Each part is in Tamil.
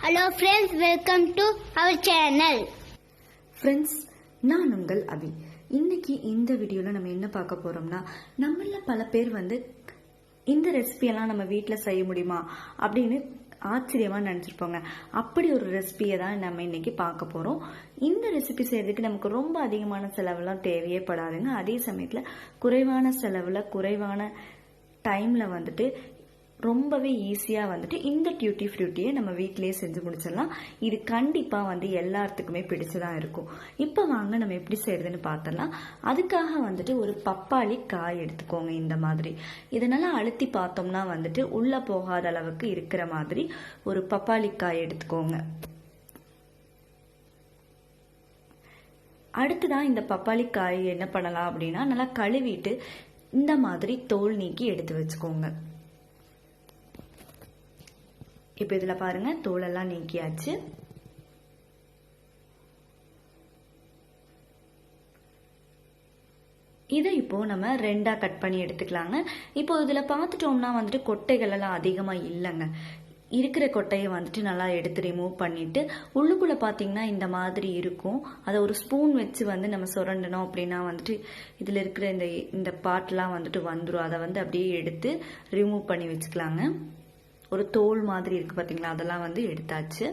Hello friends, welcome to our channel. Friends, நான் உங்கள் அபி. இன்னைக்கு இந்த வீடியோல நம்ம என்ன பார்க்க போறோம்னா, நம்மள பல பேர் இந்த ரெசிபியெல்லாம் நம்ம வீட்டில் செய்ய முடியுமா அப்படின்னு ஆச்சரியமா நினைச்சிருப்போங்க. அப்படி ஒரு ரெசிபியை தான் நம்ம இன்னைக்கு பார்க்க போறோம். இந்த ரெசிபி செய்யறதுக்கு நமக்கு ரொம்ப அதிகமான செலவுலாம் தேவையே படாதுங்க. அதே சமயத்துல குறைவான செலவுல குறைவான டைம்ல ரொம்பவே ஈஸியா இந்த டியூட்டி ஃப்ரூட்டியை நம்ம வீட்டிலேயே செஞ்சு முடிச்சிடலாம். இது கண்டிப்பா எல்லாத்துக்குமே பிடிச்சதான் இருக்கும். இப்ப வாங்க நம்ம எப்படி செய்யறதுன்னு பார்த்தலாம். அதுக்காக ஒரு பப்பாளி காய் எடுத்துக்கோங்க. இந்த மாதிரி இதனால அழுத்தி பார்த்தோம்னா உள்ள போகாத அளவுக்கு இருக்கிற மாதிரி ஒரு பப்பாளி காய் எடுத்துக்கோங்க. அடுத்துதான் இந்த பப்பாளி காய் என்ன பண்ணலாம் அப்படின்னா, நல்லா கழுவிட்டு இந்த மாதிரி தோல் நீக்கி எடுத்து வச்சுக்கோங்க. இப்ப இதுல பாருங்க, தோலெல்லாம் நீக்கியாச்சு. இதை இப்போ நம்ம ரெண்டா கட் பண்ணி எடுத்துக்கலாங்க. இப்போ இதுல பார்த்துட்டோம்னா கொட்டைகள் எல்லாம் அதிகமா இல்லைங்க. இருக்கிற கொட்டையை நல்லா எடுத்து ரிமூவ் பண்ணிட்டு, உள்ளுக்குள்ள பாத்தீங்கன்னா இந்த மாதிரி இருக்கும். அதை ஒரு ஸ்பூன் வச்சு நம்ம சுரண்டணும் அப்படின்னா இதுல இருக்கிற இந்த பார்ட்லாம் வந்துடும். அதை அப்படியே எடுத்து ரிமூவ் பண்ணி வச்சுக்கலாங்க. ஒரு தோல் மாதிரி இருக்கு பாத்தீங்களா, அதெல்லாம் எடுத்தாச்சு.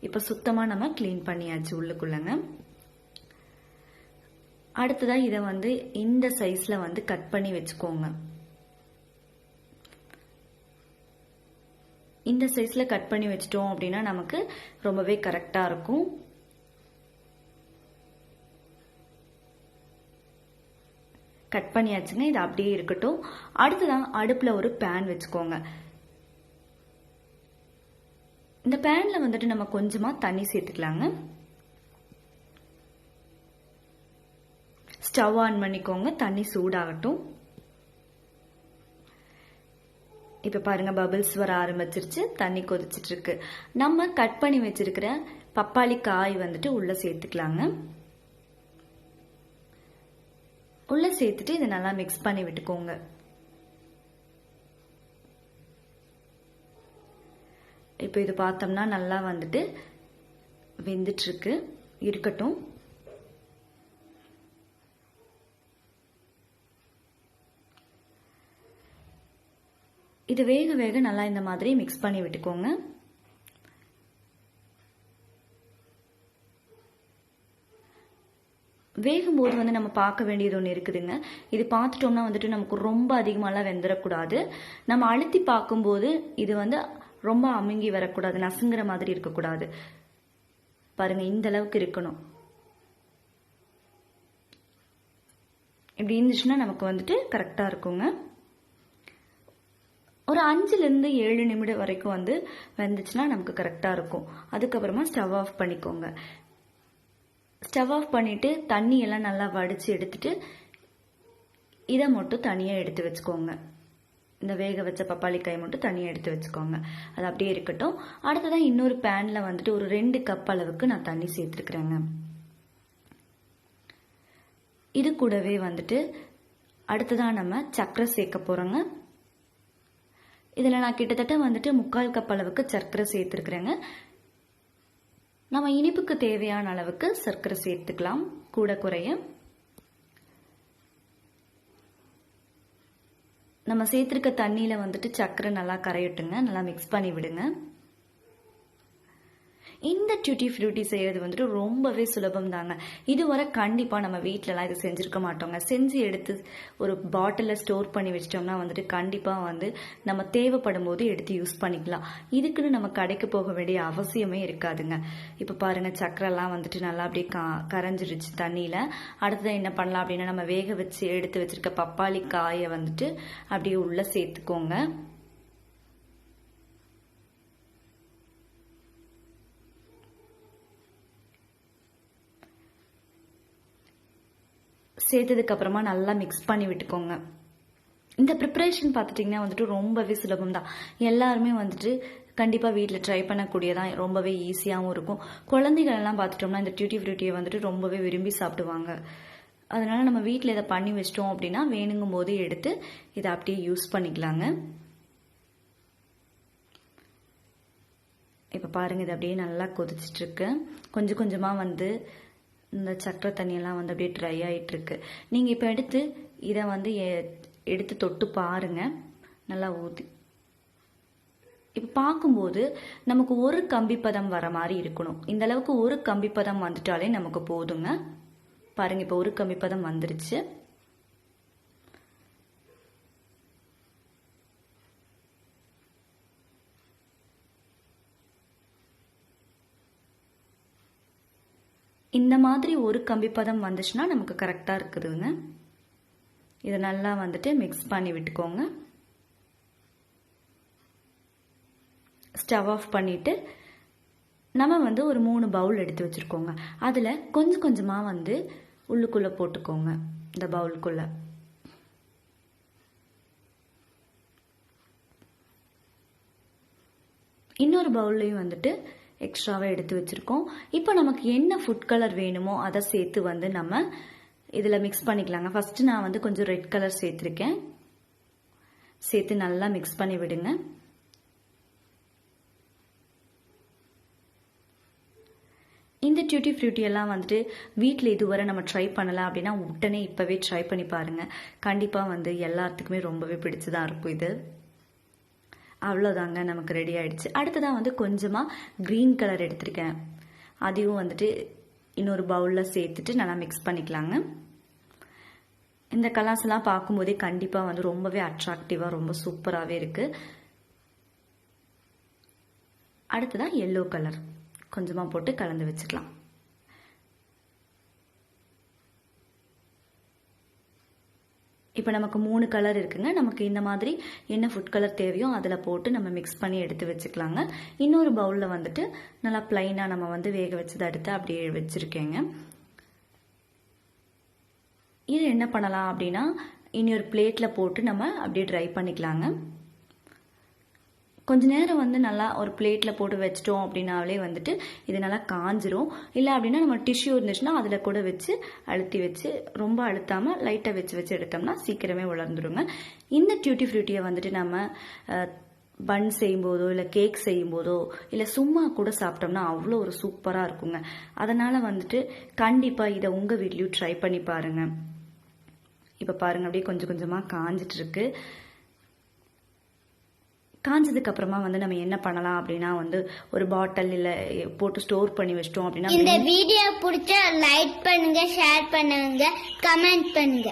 இப்ப சுத்தமா நம்ம கிளீன் பண்ணியாச்சு உள்ளுக்குள்ளங்க. அடுத்ததா இத இந்த சைஸ்ல கட் பண்ணி வச்சுக்கோங்க. இந்த சைஸ்ல கட் பண்ணி வச்சிட்டோம் அப்படின்னா நமக்கு ரொம்பவே கரெக்டா இருக்கும். கட் பண்ணியாச்சுங்க. இது அப்படியே இருக்கட்டும். அடுத்ததான் அடுப்புல ஒரு பேன் வச்சுக்கோங்க. இந்த பேன்ல நம்ம கொஞ்சமா தண்ணி சேர்த்துக்கலாங்க. ஸ்டவ் ஆன் பண்ணிக்கோங்க. தண்ணி சூடாகட்டும். இப்ப பாருங்க, பபிள்ஸ் வர ஆரம்பிச்சிருச்சு. தண்ணி கொதிச்சிட்டு இருக்கு. நம்ம கட் பண்ணி வச்சிருக்கிற பப்பாளி காய் உள்ள சேர்த்துக்கலாங்க. உள்ள சேர்த்துட்டு இதை நல்லா மிக்ஸ் பண்ணி விட்டுக்கோங்க. இப்ப இது பார்த்தோம்னா நல்லா வெந்துட்டு இருக்கு. இருக்கட்டும். இது வேக வேக நல்லா இந்த மாதிரி மிக்ஸ் பண்ணி விட்டுக்கோங்க. வேகும் போது நம்ம பார்க்க வேண்டியது ஒன்று இருக்குதுங்க. இது பார்த்துட்டோம்னா நமக்கு ரொம்ப அதிகமாலாம் வெந்துடக்கூடாது. நம்ம அழுத்தி பார்க்கும்போது இது ரொம்ப அமுங்கி வரக்கூடாது, நசுங்குற மாதிரி இருக்கக்கூடாது. பாருங்க, இந்த அளவுக்கு இருக்கணும். இப்படி இருந்துச்சுன்னா நமக்கு கரெக்டா இருக்குங்க. ஒரு 5-7 நிமிடம் வரைக்கும் வெந்துச்சுன்னா நமக்கு கரெக்டா இருக்கும். அதுக்கப்புறமா ஸ்டவ் ஆஃப் பண்ணிக்கோங்க. ஸ்டவ் ஆஃப் பண்ணிட்டு தண்ணி எல்லாம் நல்லா வடிச்சு எடுத்துட்டு இதை மட்டும் தனியா எடுத்து வச்சுக்கோங்க. இந்த வேக வச்ச பப்பாளி காய் மட்டும் தனியா எடுத்து வச்சுக்கோங்க. அது அப்படியே இருக்கட்டும். அடுத்ததான் இன்னொரு பேன்ல ஒரு 2 கப் அளவுக்கு நான் தண்ணி சேர்த்துருக்கிறேங்க. இது கூடவே அடுத்ததான் நம்ம சர்க்கரை சேர்க்க போறோங்க. இதுல நான் கிட்டத்தட்ட 3/4 கப் அளவுக்கு சர்க்கரை சேர்த்திருக்கிறேங்க. நம்ம இனிப்புக்கு தேவையான அளவுக்கு சர்க்கரை சேர்த்துக்கலாம், கூட குறைய. நம்ம சேர்த்திருக்க தண்ணியில சர்க்கரை நல்லா கரையட்டுங்க. நல்லா மிக்ஸ் பண்ணி விடுங்க. இந்த டியூட்டி ஃப்ரூட்டி செய்யறது ரொம்பவே சுலபம் தாங்க. இதுவரை கண்டிப்பா நம்ம வீட்டுலலாம் இது செஞ்சிருக்க மாட்டோங்க. செஞ்சு எடுத்து ஒரு பாட்டில ஸ்டோர் பண்ணி வச்சிட்டோம்னா கண்டிப்பா நம்ம தேவைப்படும் போது எடுத்து யூஸ் பண்ணிக்கலாம். இதுக்குன்னு நம்ம கடைக்கு போக வேண்டிய அவசியமே இருக்காதுங்க. இப்ப பாருங்க, சக்கரை எல்லாம் நல்லா அப்படியே கரைஞ்சிருச்சு தண்ணியில. அடுத்ததான் என்ன பண்ணலாம் அப்படின்னா, நம்ம வேக வச்சு எடுத்து வச்சிருக்க பப்பாளி காயை அப்படியே உள்ள சேர்த்துக்கோங்க. சேர்த்ததுக்கு அப்புறமா நல்லா மிக்ஸ் பண்ணி விட்டுக்கோங்க. இந்த ப்ரிப்பரேஷன் பார்த்துட்டீங்கன்னா ரொம்பவே சுலபம் தான். எல்லாருமே கண்டிப்பா வீட்டில் ட்ரை பண்ணக்கூடியதான். ரொம்பவே ஈஸியாகவும் இருக்கும். குழந்தைகள் எல்லாம் பார்த்துட்டோம்னா இந்த டியூட்டி ஃப்ரூட்டியை ரொம்பவே விரும்பி சாப்பிடுவாங்க. அதனால நம்ம வீட்டில் இதை பண்ணி வச்சிட்டோம் அப்படின்னா வேணுங்கும் போது எடுத்து இதை அப்படியே யூஸ் பண்ணிக்கலாங்க. இப்போ பாருங்கள் இது அப்படியே நல்லா கொதிச்சிட்ருக்கு. கொஞ்சம் கொஞ்சமாக வந்து இந்த சக்கரை தண்ணியெல்லாம் வந்து அப்படியே ட்ரை ஆகிட்டுருக்கு. நீங்கள் இப்போ எடுத்து இதை வந்து எடுத்து தொட்டு பாருங்கள், நல்லா ஊற்றி. இப்போ பார்க்கும்போது நமக்கு ஒரு கம்பிப்பதம் வர மாதிரி இருக்கணும். இந்த அளவுக்கு ஒரு கம்பிப்பதம் வந்துட்டாலே நமக்கு போதுங்க. பாருங்கள் இப்போ ஒரு கம்பிப்பதம் வந்துருச்சு. இந்த மாதிரி ஒரு கம்பிப்பதம் வந்துச்சுன்னா நமக்கு கரெக்டாக இருக்குதுங்க. இதை நல்லா வந்துட்டு மிக்ஸ் பண்ணி விட்டுக்கோங்க. ஸ்டவ் ஆஃப் பண்ணிவிட்டு நம்ம வந்து ஒரு 3 பவுல் எடுத்து வச்சுருக்கோங்க. அதில் கொஞ்சம் கொஞ்சமாக வந்து உள்ளுக்குள்ளே போட்டுக்கோங்க. இந்த பவுலுக்குள்ளே இன்னொரு பவுல்லையும் வந்துட்டு எக்ஸ்ட்ராவாக எடுத்து வச்சுருக்கோம். இப்போ நமக்கு என்ன ஃபுட் கலர் வேணுமோ அதை சேர்த்து வந்து நம்ம இதில் மிக்ஸ் பண்ணிக்கலாங்க. ஃபஸ்ட்டு நான் வந்து கொஞ்சம் ரெட் கலர் சேர்த்துருக்கேன். சேர்த்து நல்லா மிக்ஸ் பண்ணி விடுங்க. இந்த டியூட்டி ஃப்ரூட்டி எல்லாம் வந்துட்டு வீட்டில் இதுவரை நம்ம ட்ரை பண்ணலாம் அப்படின்னா உடனே இப்போவே ட்ரை பண்ணி பாருங்கள். கண்டிப்பாக வந்து எல்லாத்துக்குமே ரொம்பவே பிடிச்சதாக இருக்கும் இது. அவ்வளோதாங்க, நமக்கு ரெடி ஆகிடுச்சு. அடுத்ததாக வந்து கொஞ்சமாக க்ரீன் கலர் எடுத்திருக்கேன். அதையும் வந்துட்டு இன்னொரு பவுலில் சேர்த்துட்டு நல்லா மிக்ஸ் பண்ணிக்கலாங்க. இந்த கலர்ஸ் எல்லாம் பார்க்கும்போதே கண்டிப்பாக வந்து ரொம்பவே அட்ராக்டிவாக ரொம்ப சூப்பராகவே இருக்குது. அடுத்ததாக எல்லோ கலர் கொஞ்சமாக போட்டு கலந்து வச்சுக்கலாம். இப்போ நமக்கு 3 கலர் இருக்குங்க. நமக்கு இந்த மாதிரி என்ன ஃபுட் கலர் தேவையோ அதில் போட்டு நம்ம மிக்ஸ் பண்ணி எடுத்து வச்சுக்கலாங்க. இன்னொரு பவுலில் வந்துட்டு நல்லா பிளைனாக நம்ம வந்து வேக வச்சதை எடுத்து அப்படியே வச்சுருக்கேங்க. இது என்ன பண்ணலாம் அப்படின்னா இன்னொரு பிளேட்டில் போட்டு நம்ம அப்படியே ட்ரை பண்ணிக்கலாங்க. கொஞ்ச நேரம் வந்து நல்லா ஒரு பிளேட்டில் போட்டு வச்சிட்டோம் அப்படின்னாலே வந்துட்டு இது நல்லா காஞ்சிரும். இல்லை அப்படின்னா நம்ம டிஷ்யூ இருந்துச்சுன்னா அதில் கூட வச்சு அழுத்தி வச்சு ரொம்ப அழுத்தாமல் லைட்டாக வச்சு எடுத்தோம்னா சீக்கிரமே வளர்ந்துருங்க. இந்த டியூட்டி ஃப்ரூட்டியை வந்துட்டு நம்ம பன் செய்யும்போதோ இல்லை கேக் செய்யும்போதோ இல்லை சும்மா கூட சாப்பிட்டோம்னா அவ்வளோ ஒரு சூப்பராக இருக்குங்க. அதனால் வந்துட்டு கண்டிப்பாக இதை உங்கள் வீட்லேயும் ட்ரை பண்ணி பாருங்கள். இப்போ பாருங்கள் அப்படியே கொஞ்சம் கொஞ்சமாக காஞ்சிட்டு இருக்கு. காஞ்சதுக்கு அப்புறமா வந்து நம்ம என்ன பண்ணலாம் அப்படின்னா வந்து ஒரு பாட்டில் இல்ல போட்டு ஸ்டோர் பண்ணி வச்சிட்டோம் அப்படின்னா இந்த வீடியோ பிடிச்சா லைக் பண்ணுங்க, ஷேர் பண்ணுங்க, கமெண்ட் பண்ணுங்க.